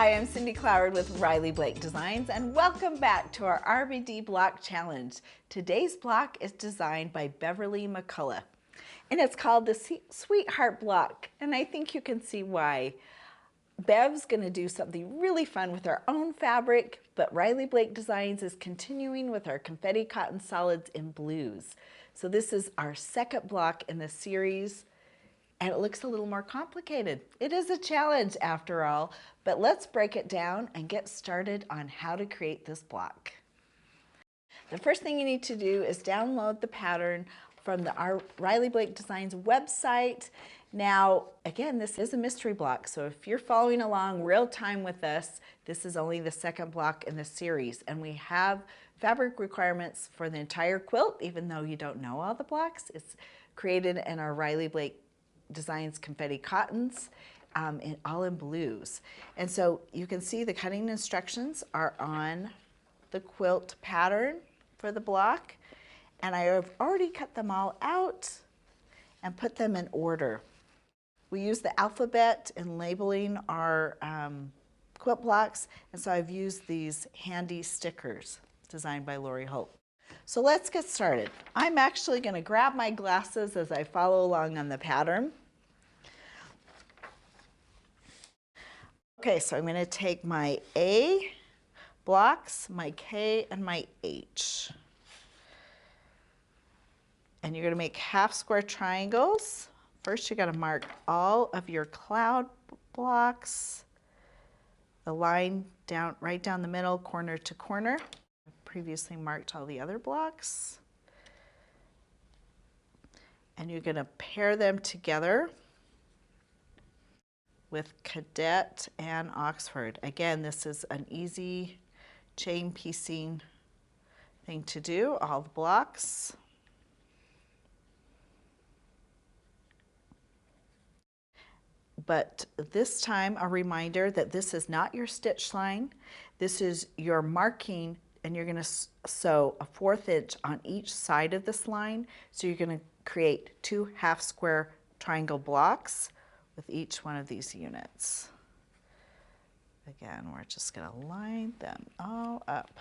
Hi, I'm Cindy Cloward with Riley Blake Designs, and welcome back to our RBD block challenge. Today's block is designed by Beverly McCullough, and it's called the Sweetheart Block, and I think you can see why. Bev's going to do something really fun with our own fabric, but Riley Blake Designs is continuing with our Confetti Cotton Solids in blues. So this is our second block in the series, and it looks a little more complicated. It is a challenge after all, but let's break it down and get started on how to create this block. The first thing you need to do is download the pattern from the Riley Blake Designs website. Now, again, this is a mystery block, so if you're following along real time with us, this is only the second block in the series, and we have fabric requirements for the entire quilt, even though you don't know all the blocks. It's created in our Riley Blake Designs Confetti Cottons, all in blues. And so you can see the cutting instructions are on the quilt pattern for the block, and I have already cut them all out and put them in order. We use the alphabet in labeling our quilt blocks, and so I've used these handy stickers designed by Holt. So let's get started. I'm actually going to grab my glasses as I follow along on the pattern. Okay, so I'm going to take my A blocks, my K, and my H. And you're going to make half square triangles. First, you got to mark all of your cloud blocks, the line down, right down the middle, corner to corner. I've previously marked all the other blocks. And you're going to pair them together with Cadet and Oxford. Again, this is an easy chain piecing thing to do, all the blocks. But this time, a reminder that this is not your stitch line. This is your marking, and you're going to sew a 1/4 inch on each side of this line. So you're going to create 2 half square triangle blocks with each one of these units. Again, we're just going to line them all up.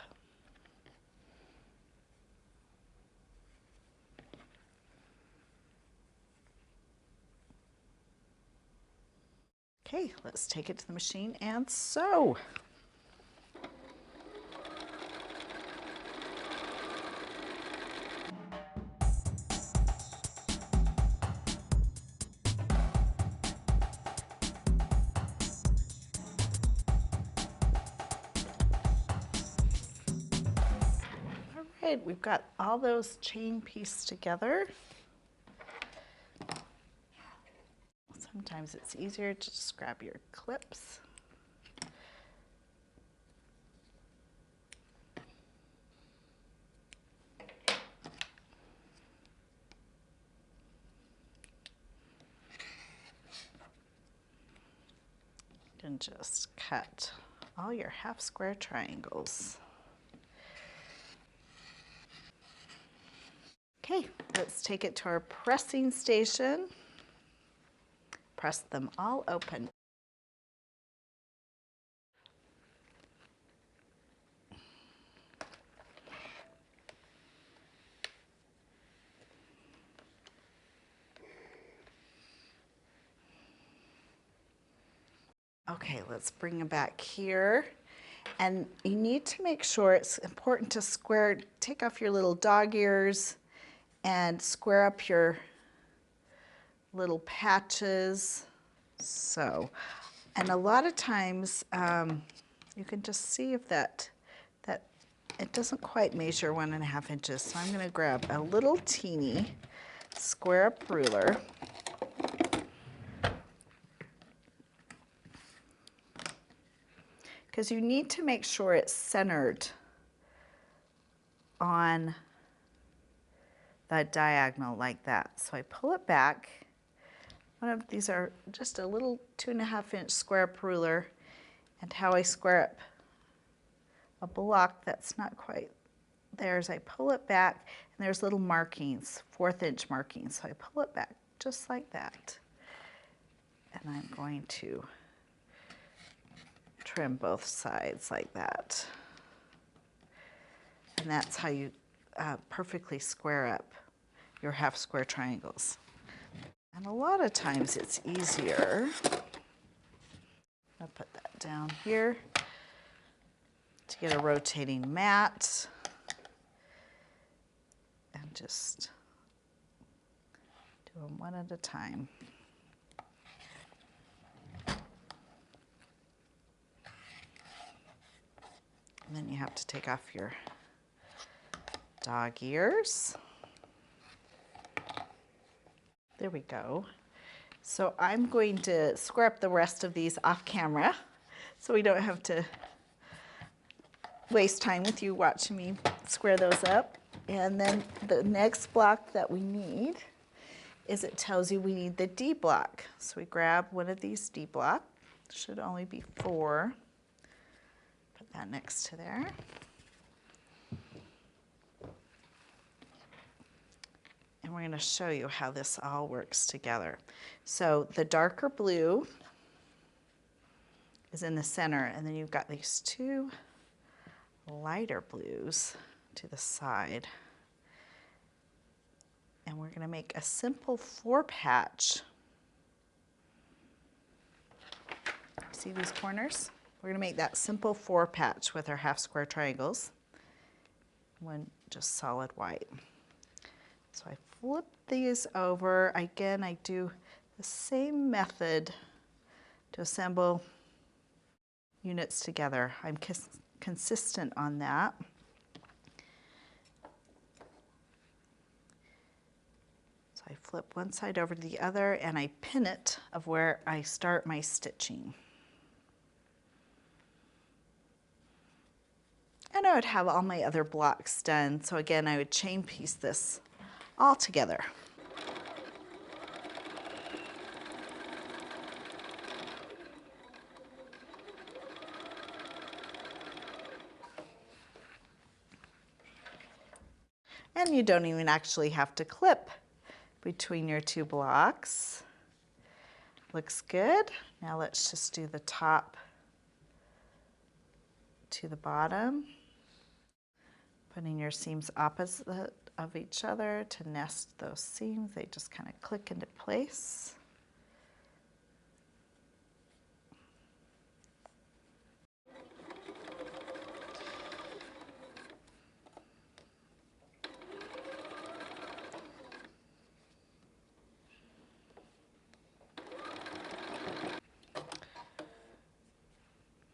Okay, let's take it to the machine and sew. All right, we've got all those chain pieced together. Sometimes it's easier to just grab your clips. And just cut all your half square triangles. Okay, let's take it to our pressing station. Press them all open. Okay, let's bring them back here. And you need to make sure, it's important to square, take off your little dog ears and square up your little patches. So, and a lot of times you can just see if that it doesn't quite measure 1.5 inches. So I'm going to grab a little teeny square up ruler. Because you need to make sure it's centered on that diagonal like that. So I pull it back. One of these are just a little 2.5 inch square up ruler, and how I square up a block that's not quite there is I pull it back, and there's little markings, 1/4 inch markings. So I pull it back just like that. And I'm going to trim both sides like that. And that's how you perfectly square up your half square triangles. And a lot of times it's easier, I'll put that down here, to get a rotating mat and just do them one at a time. And then you have to take off your dog ears. There we go. So I'm going to square up the rest of these off camera so we don't have to waste time with you watching me square those up. And then the next block that we need is, it tells you we need the D block. So we grab one of these D blocks. Should only be 4. Put that next to there. And we're going to show you how this all works together. So the darker blue is in the center, and then you've got these 2 lighter blues to the side. And we're going to make a simple 4 patch. See these corners? We're going to make that simple 4 patch with our half square triangles. One just solid white. So I flip these over. Again, I do the same method to assemble units together. I'm consistent on that. So I flip one side over to the other and I pin it of where I start my stitching. And I would have all my other blocks done. So again, I would chain piece this all together. And you don't even actually have to clip between your 2 blocks. Looks good. Now let's just do the top to the bottom, putting your seams opposite of each other to nest those seams. They just kind of click into place.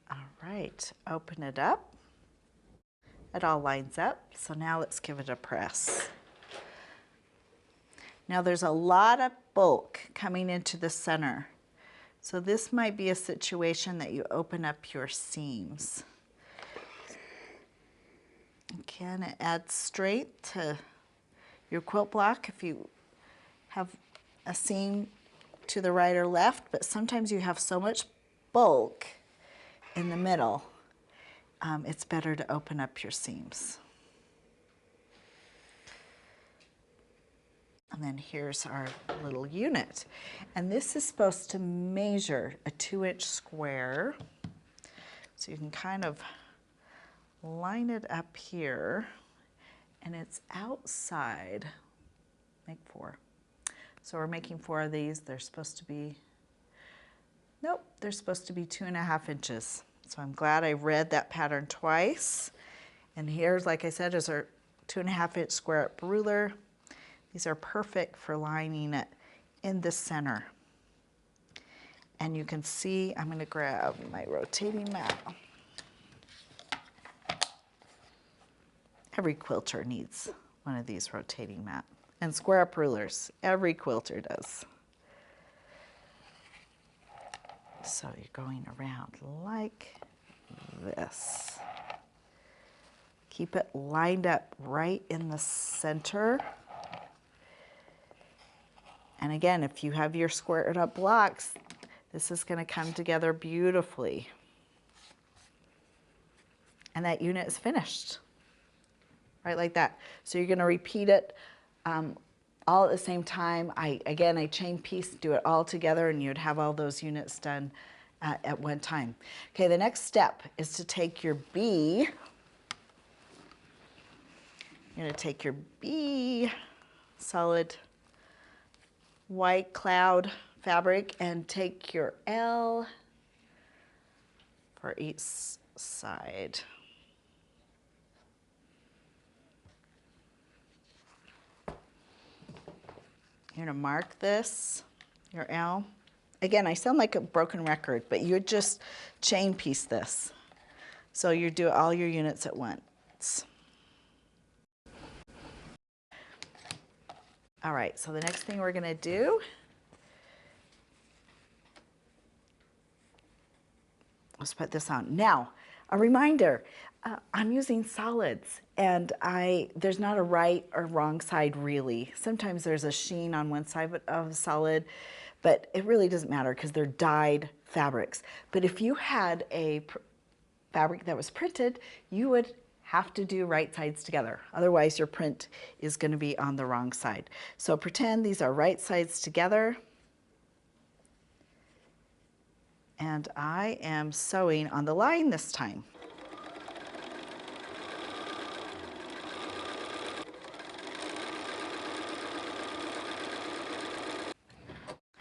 All right, open it up. It all lines up, so now let's give it a press. Now there's a lot of bulk coming into the center, so this might be a situation that you open up your seams. Again, it adds strength to your quilt block if you have a seam to the right or left, but sometimes you have so much bulk in the middle, it's better to open up your seams. And then here's our little unit. And this is supposed to measure a 2-inch square. So you can kind of line it up here, and it's outside. Make 4. So we're making 4 of these. They're supposed to be, nope, they're supposed to be 2.5 inches. So I'm glad I read that pattern twice. And here's, like I said, is our 2.5-inch square up ruler. These are perfect for lining it in the center. And you can see, I'm going to grab my rotating mat. Every quilter needs one of these rotating mats. And square up rulers, every quilter does. So you're going around like this. Keep it lined up right in the center. And again, if you have your squared up blocks, this is going to come together beautifully. And that unit is finished. Right like that. So you're going to repeat it all at the same time. I chain piece, do it all together, and you'd have all those units done at one time. Okay, the next step is to take your B. You're going to take your B solid white cloud fabric and take your L for each side. You're going to mark this, your L. Again, I sound like a broken record, but you just chain piece this. So you do all your units at once. All right, so the next thing we're going to do, let's put this on. Now, a reminder, I'm using solids, and there's not a right or wrong side really. Sometimes there's a sheen on one side of the solid, but it really doesn't matter because they're dyed fabrics. But if you had a fabric that was printed, you would have to do right sides together. Otherwise, your print is going to be on the wrong side. So pretend these are right sides together. And I am sewing on the line this time.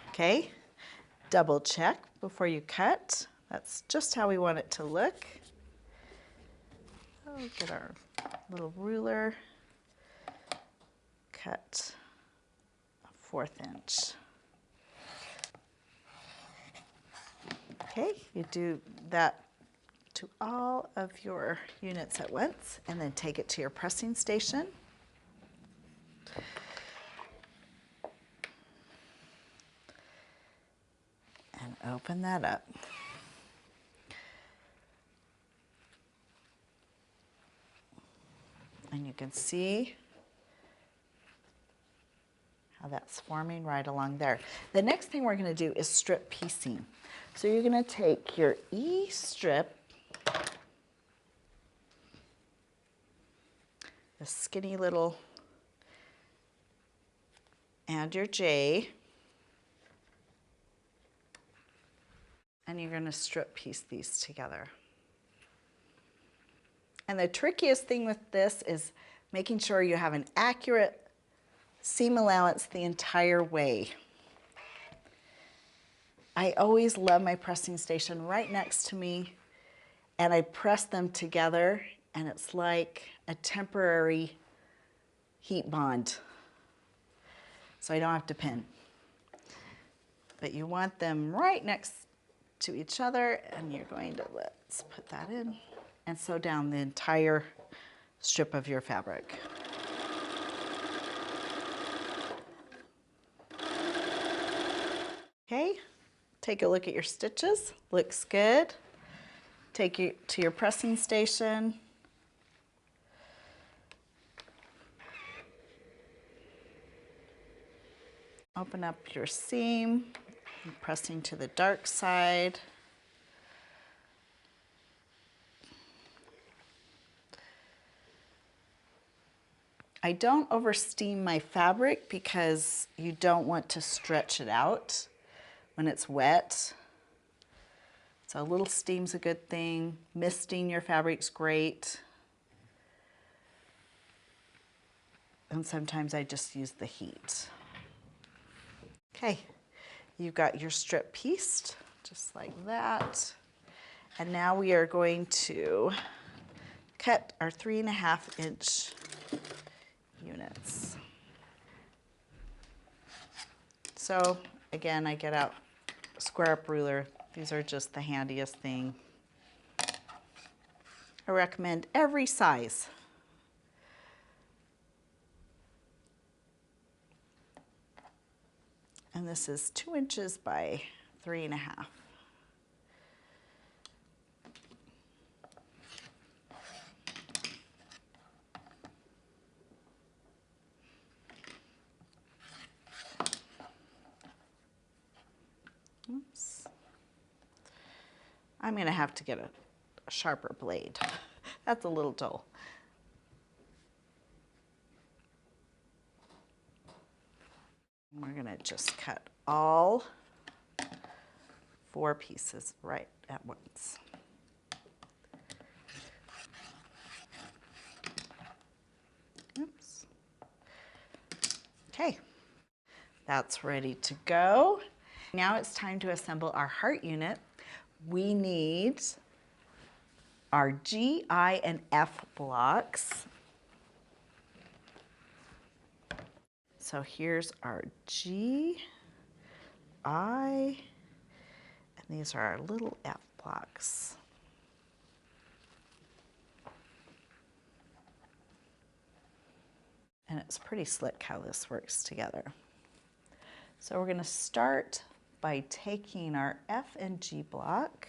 Okay, double check before you cut. That's just how we want it to look. Oh, get our little ruler, cut a 1/4 inch. Okay, you do that to all of your units at once and then take it to your pressing station. And open that up. And you can see how that's forming right along there. The next thing we're going to do is strip piecing. So you're going to take your E strip, the skinny little, and your J, and you're going to strip piece these together. And the trickiest thing with this is making sure you have an accurate seam allowance the entire way. I always love my pressing station right next to me, and I press them together, and it's like a temporary heat bond. So I don't have to pin. But you want them right next to each other, and you're going to, let's put that in, and sew down the entire strip of your fabric. Okay, take a look at your stitches. Looks good. Take you to your pressing station. Open up your seam, pressing to the dark side. I don't oversteam my fabric because you don't want to stretch it out when it's wet. So a little steam's a good thing. Misting your fabric's great. And sometimes I just use the heat. Okay, you've got your strip pieced, just like that. And now we are going to cut our 3.5 inch units. So again, I get out a square up ruler. These are just the handiest thing. I recommend every size. And this is 2 inches by 3.5. Oops. I'm going to have to get a sharper blade. That's a little dull. We're going to just cut all 4 pieces right at once. Oops. Okay, that's ready to go. Now it's time to assemble our heart unit. We need our G, I, and F blocks. So here's our G, I, and these are our little F blocks. And it's pretty slick how this works together. So we're going to start by taking our F and G block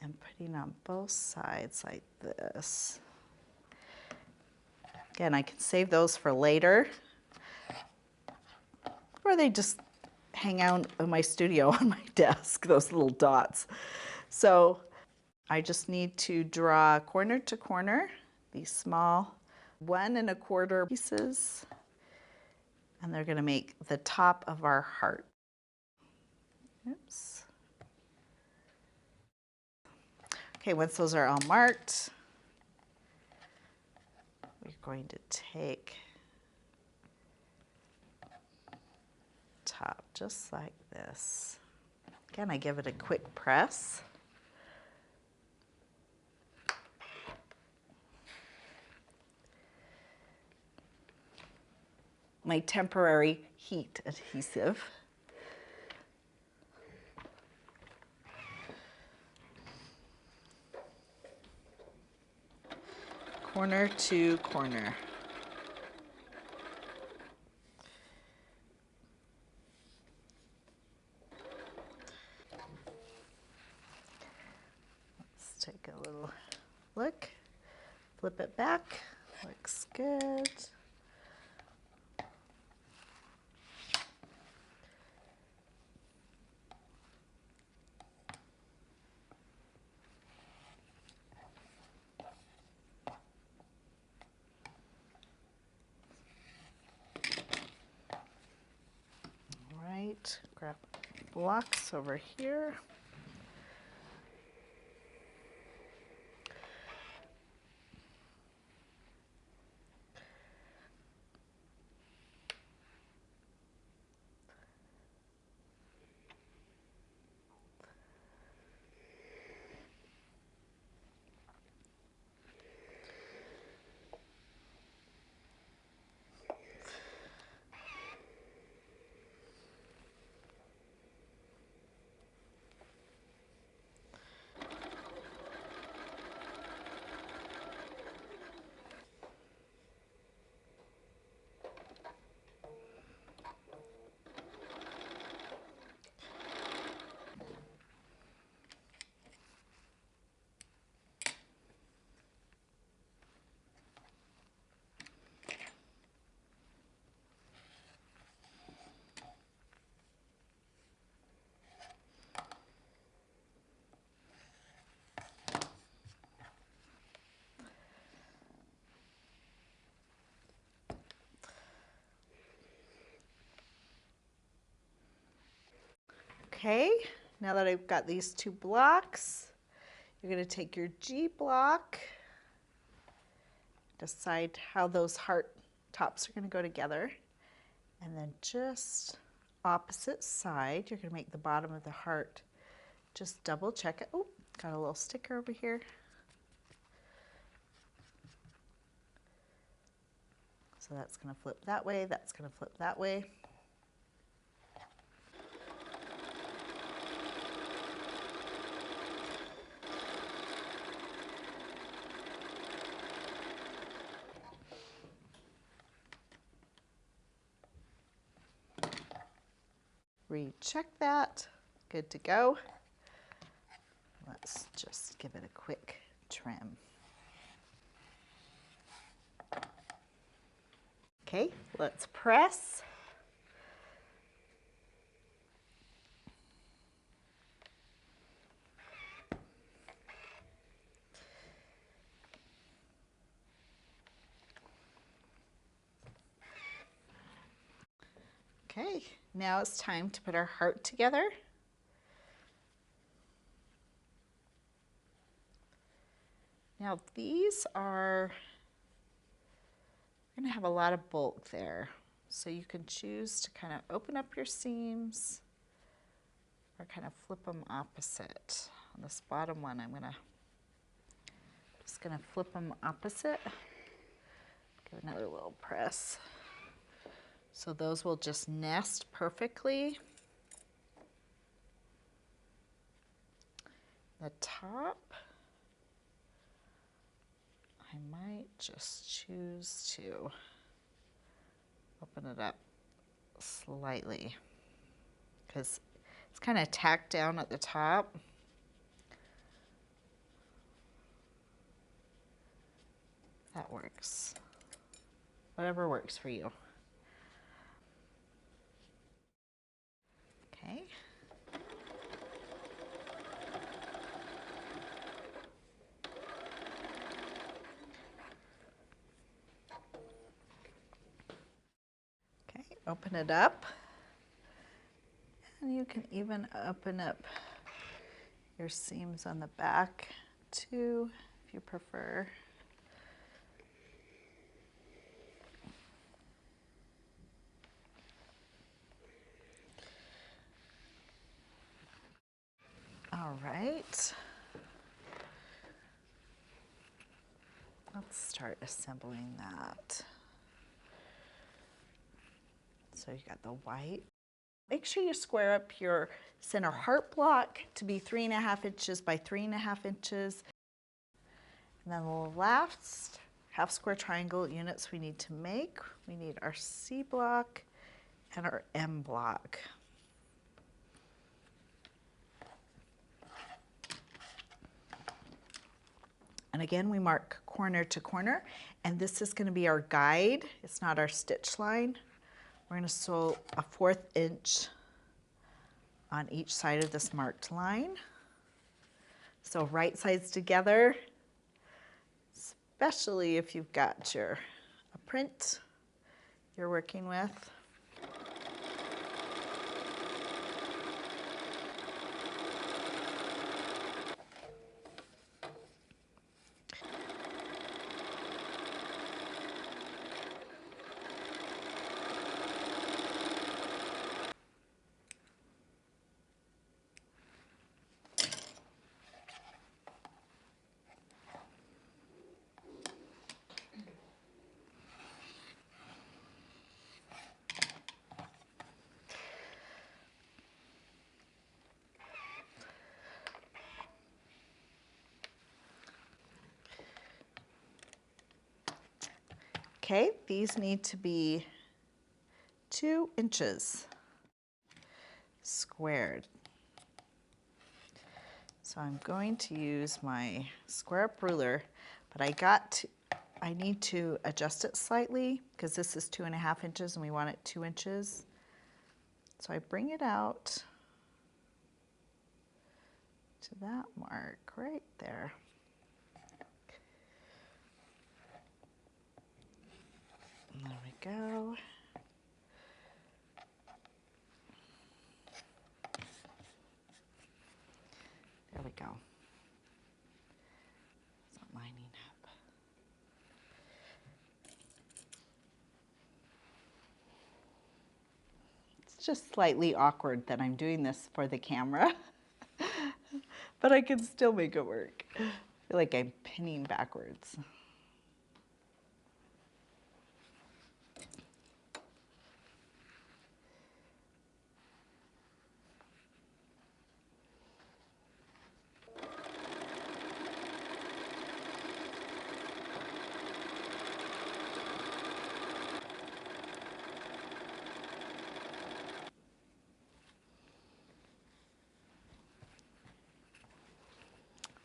and putting on both sides like this. Again, I can save those for later, or they just hang out in my studio on my desk, those little dots. So I just need to draw corner to corner, these small 1 1/4 pieces, and they're going to make the top of our heart. Oops. Okay, once those are all marked, we're going to take top just like this. Again, I give it a quick press. My temporary heat adhesive. Corner to corner. Let's take a little look, flip it back, looks good. Grab blocks over here. Okay, now that I've got these 2 blocks, you're going to take your G block, decide how those heart tops are going to go together, and then just opposite side, you're going to make the bottom of the heart. Just double check it. Oh, got a little sticker over here. So that's going to flip that way, that's going to flip that way. Recheck that, good to go. Let's just give it a quick trim. Okay, let's press. Okay, now it's time to put our heart together. Now these are going to have a lot of bulk there, so you can choose to kind of open up your seams or kind of flip them opposite. On this bottom one, I'm just going to flip them opposite. Give another little press. So those will just nest perfectly. The top, I might just choose to open it up slightly because it's kind of tacked down at the top. That works. Whatever works for you. Okay. Okay, open it up. And you can even open up your seams on the back too, if you prefer. All right. Let's start assembling that. So you got the white. Make sure you square up your center heart block to be 3.5 inches by 3.5 inches. And then the last half square triangle units we need to make, we need our C block and our M block. And again, we mark corner to corner, and this is going to be our guide. It's not our stitch line. We're going to sew a 1/4 inch on each side of this marked line. So right sides together, especially if you've got a print you're working with. Okay, these need to be 2 inches squared. So I'm going to use my square up ruler, but I need to adjust it slightly because this is 2.5 inches and we want it 2 inches. So I bring it out to that mark right there. And there we go. There we go. It's not lining up. It's just slightly awkward that I'm doing this for the camera, but I can still make it work. I feel like I'm pinning backwards.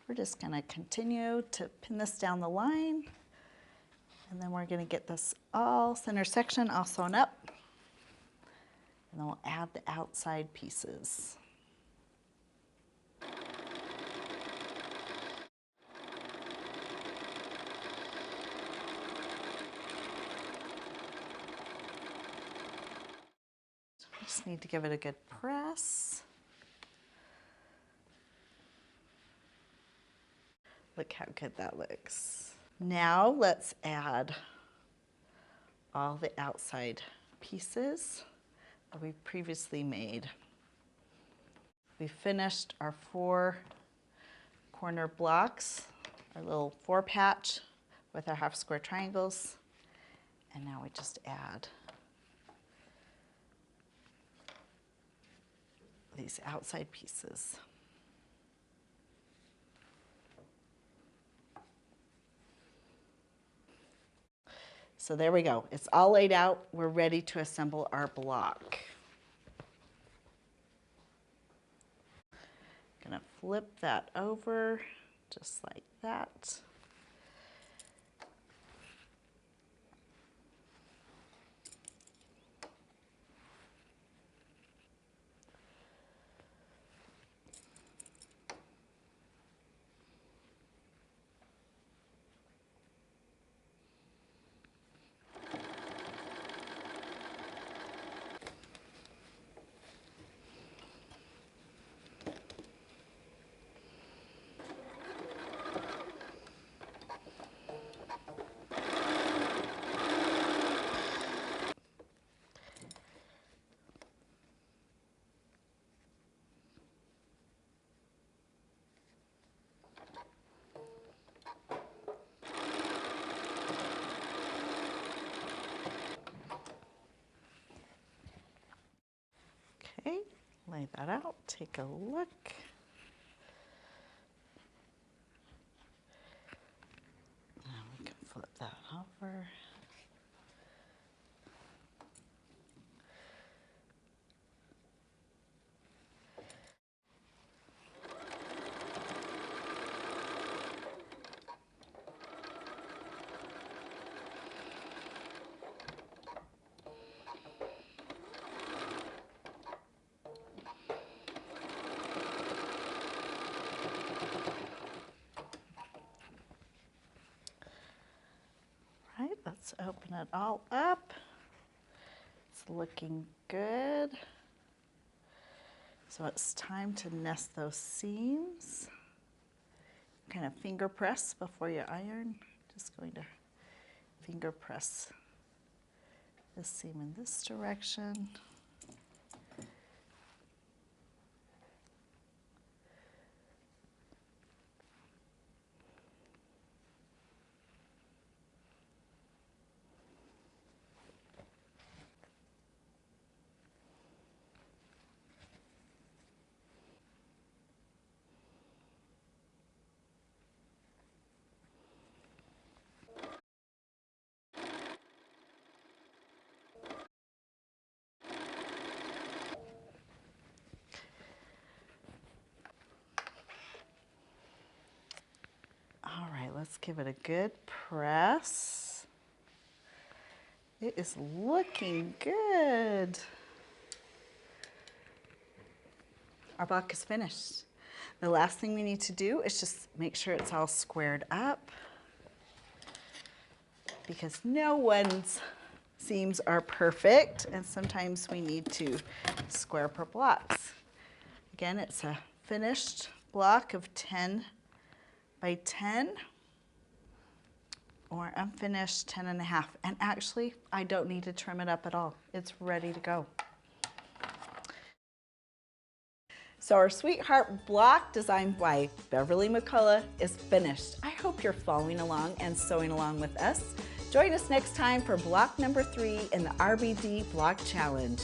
We're just going to continue to pin this down the line, and then we're going to get this all center section all sewn up, and then we'll add the outside pieces. just need to give it a good press. Look how good that looks. Now let's add all the outside pieces that we previously made. We finished our 4 corner blocks, our little 4 patch with our half square triangles. And now we just add these outside pieces. So there we go. It's all laid out. We're ready to assemble our block. Gonna flip that over just like that. Okay, lay that out, take a look. Now we can flip that over. Let's open it all up. It's looking good. So it's time to nest those seams. Kind of finger press before you iron. Just going to finger press this seam in this direction. All right, let's give it a good press. It is looking good. Our block is finished. The last thing we need to do is just make sure it's all squared up, because no one's seams are perfect, and sometimes we need to square per blocks. Again, it's a finished block of 10 by 10, or unfinished 10.5. And actually, I don't need to trim it up at all. It's ready to go. So our Sweetheart block designed by Beverly McCullough is finished. I hope you're following along and sewing along with us. Join us next time for block number 3 in the RBD Block Challenge.